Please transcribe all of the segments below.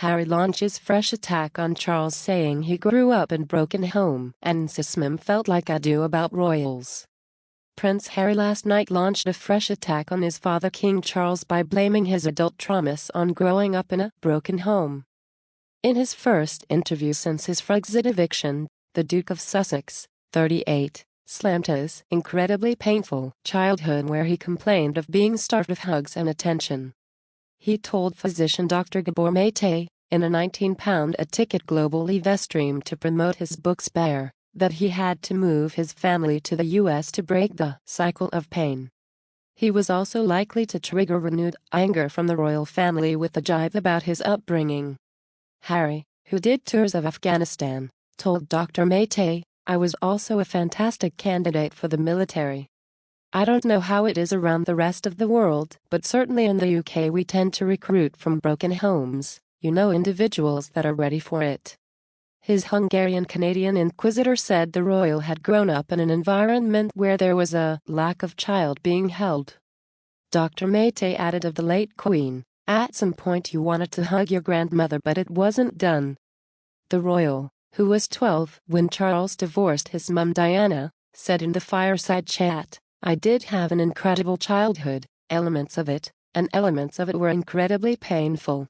Harry launches fresh attack on Charles, saying he grew up in broken home and Sismum felt like I do about royals. Prince Harry last night launched a fresh attack on his father King Charles by blaming his adult traumas on growing up in a broken home. In his first interview since his Frexit eviction, the Duke of Sussex, 38, slammed his incredibly painful childhood where he complained of being starved of hugs and attention. He told physician Dr. Gabor Mate, in a £19-a-ticket global live stream to promote his book Spare, that he had to move his family to the US to break the cycle of pain. He was also likely to trigger renewed anger from the royal family with a jibe about his upbringing. Harry, who did tours of Afghanistan, told Dr. Mate, I was also a fantastic candidate for the military. I don't know how it is around the rest of the world, but certainly in the UK we tend to recruit from broken homes, individuals that are ready for it. His Hungarian-Canadian inquisitor said the royal had grown up in an environment where there was a lack of child being held. Dr. Mate added of the late Queen, at some point you wanted to hug your grandmother but it wasn't done. The royal, who was 12 when Charles divorced his mum Diana, said in the fireside chat, I did have an incredible childhood, elements of it were incredibly painful.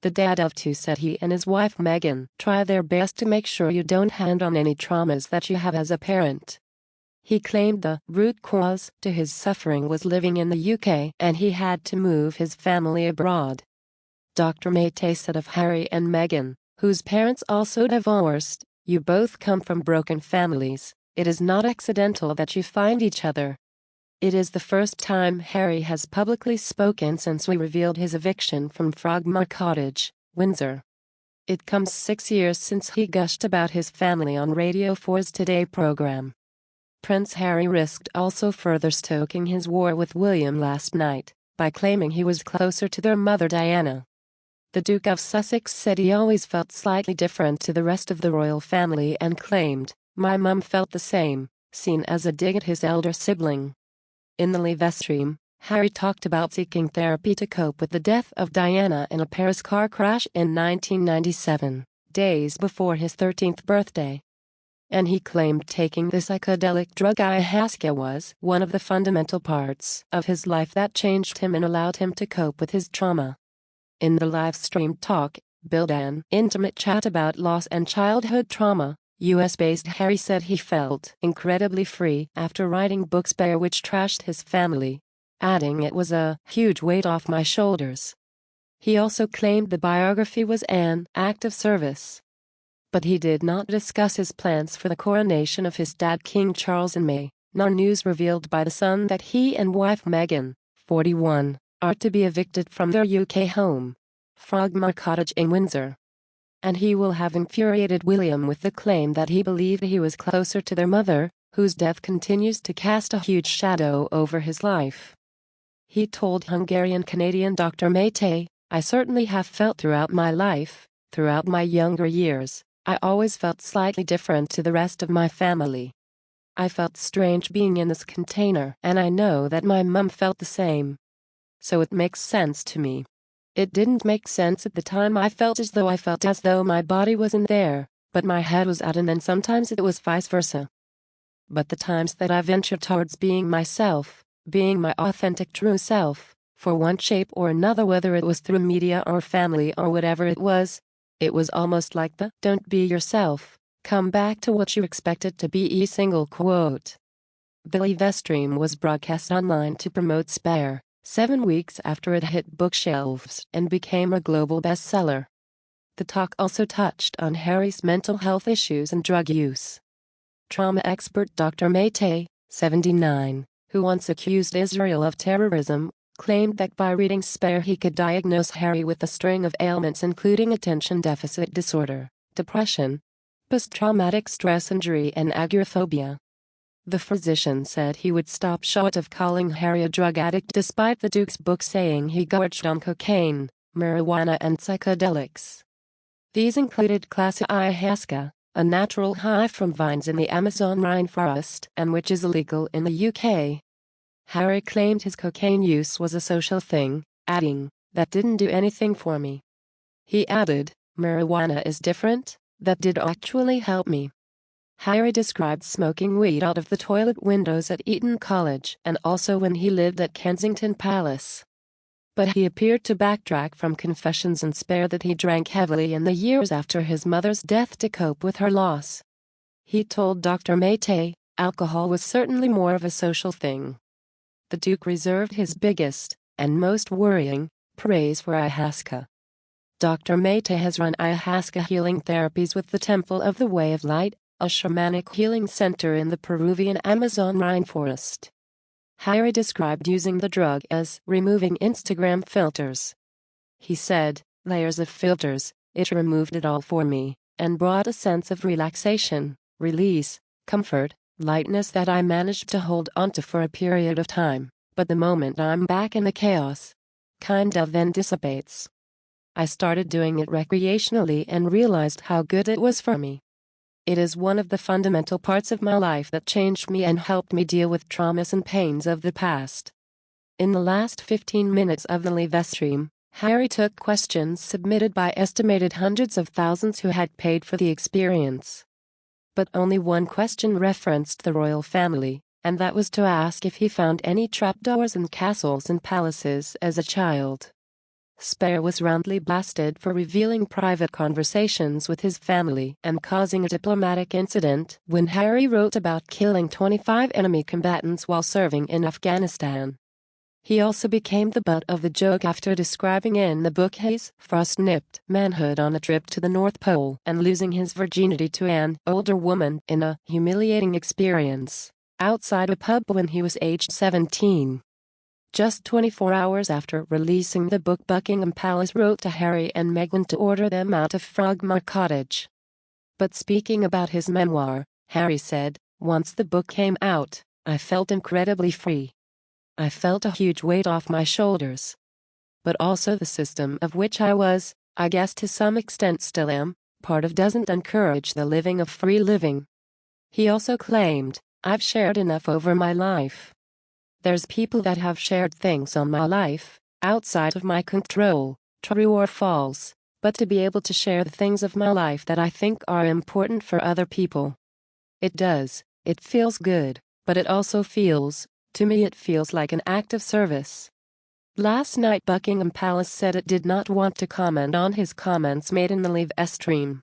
The dad of two said he and his wife Meghan try their best to make sure you don't hand on any traumas that you have as a parent. He claimed the root cause to his suffering was living in the UK and he had to move his family abroad. Dr. Mate said of Harry and Meghan, whose parents also divorced, you both come from broken families, it is not accidental that you find each other. It is the first time Harry has publicly spoken since we revealed his eviction from Frogmore Cottage, Windsor. It comes 6 years since he gushed about his family on Radio 4's Today program. Prince Harry risked also further stoking his war with William last night, by claiming he was closer to their mother Diana. The Duke of Sussex said he always felt slightly different to the rest of the royal family and claimed, my mum felt the same, seen as a dig at his elder sibling. In the live stream, Harry talked about seeking therapy to cope with the death of Diana in a Paris car crash in 1997, days before his 13th birthday. And he claimed taking the psychedelic drug ayahuasca was one of the fundamental parts of his life that changed him and allowed him to cope with his trauma. In the live stream talk, billed an intimate chat about loss and childhood trauma, US-based Harry said he felt incredibly free after writing book Spare, which trashed his family, adding it was a huge weight off my shoulders. He also claimed the biography was an act of service. But he did not discuss his plans for the coronation of his dad King Charles in May, nor news revealed by The Sun that he and wife Meghan, 41, are to be evicted from their UK home, Frogmore Cottage in Windsor. And he will have infuriated William with the claim that he believed he was closer to their mother, whose death continues to cast a huge shadow over his life. He told Hungarian-Canadian Dr. Mate, I certainly have felt throughout my life, throughout my younger years, I always felt slightly different to the rest of my family. I felt strange being in this container and I know that my mum felt the same. So it makes sense to me. It didn't make sense at the time. I felt as though my body was in there, but my head was out, and then sometimes it was vice versa. But the times that I ventured towards being myself, being my authentic true self, for one shape or another, whether it was through media or family or whatever it was almost like the don't be yourself, come back to what you expected to be single quote. The live stream was broadcast online to promote Spare, 7 weeks after it hit bookshelves and became a global bestseller. The talk also touched on Harry's mental health issues and drug use. Trauma expert Dr. Mate, 79, who once accused Israel of terrorism, claimed that by reading Spare he could diagnose Harry with a string of ailments including attention deficit disorder, depression, post-traumatic stress injury and agoraphobia. The physician said he would stop short of calling Harry a drug addict despite the Duke's book saying he gorged on cocaine, marijuana and psychedelics. These included classic ayahuasca, a natural high from vines in the Amazon rainforest and which is illegal in the UK. Harry claimed his cocaine use was a social thing, adding, "That didn't do anything for me. He added, marijuana is different, that did actually help me. Harry described smoking weed out of the toilet windows at Eton College and also when he lived at Kensington Palace. But he appeared to backtrack from confessions and spare that he drank heavily in the years after his mother's death to cope with her loss. He told Dr. Mayte, alcohol was certainly more of a social thing. The Duke reserved his biggest, and most worrying, praise for ayahuasca. Dr. Mayte has run ayahuasca healing therapies with the Temple of the Way of Light, a shamanic healing center in the Peruvian Amazon rainforest. Harry described using the drug as removing Instagram filters. He said, layers of filters, it removed it all for me, and brought a sense of relaxation, release, comfort, lightness that I managed to hold onto for a period of time, but the moment I'm back in the chaos, kind of then dissipates. I started doing it recreationally and realized how good it was for me. It is one of the fundamental parts of my life that changed me and helped me deal with traumas and pains of the past. In the last 15 minutes of the live stream, Harry took questions submitted by estimated hundreds of thousands who had paid for the experience. But only one question referenced the royal family, and that was to ask if he found any trapdoors in castles and palaces as a child. Spare was roundly blasted for revealing private conversations with his family and causing a diplomatic incident when Harry wrote about killing 25 enemy combatants while serving in Afghanistan. He also became the butt of the joke after describing in the book his frost-nipped manhood on a trip to the North Pole and losing his virginity to an older woman in a humiliating experience outside a pub when he was aged 17. Just 24 hours after releasing the book, Buckingham Palace wrote to Harry and Meghan to order them out of Frogmore Cottage. But speaking about his memoir, Harry said, once the book came out, I felt incredibly free. I felt a huge weight off my shoulders. But also the system of which I was, I guess to some extent still am, part of doesn't encourage the living of free living. He also claimed, I've shared enough over my life. There's people that have shared things on my life, outside of my control, true or false, but to be able to share the things of my life that I think are important for other people. It does, it feels good, but it also feels, to me it feels like an act of service. Last night Buckingham Palace said it did not want to comment on his comments made in the live stream.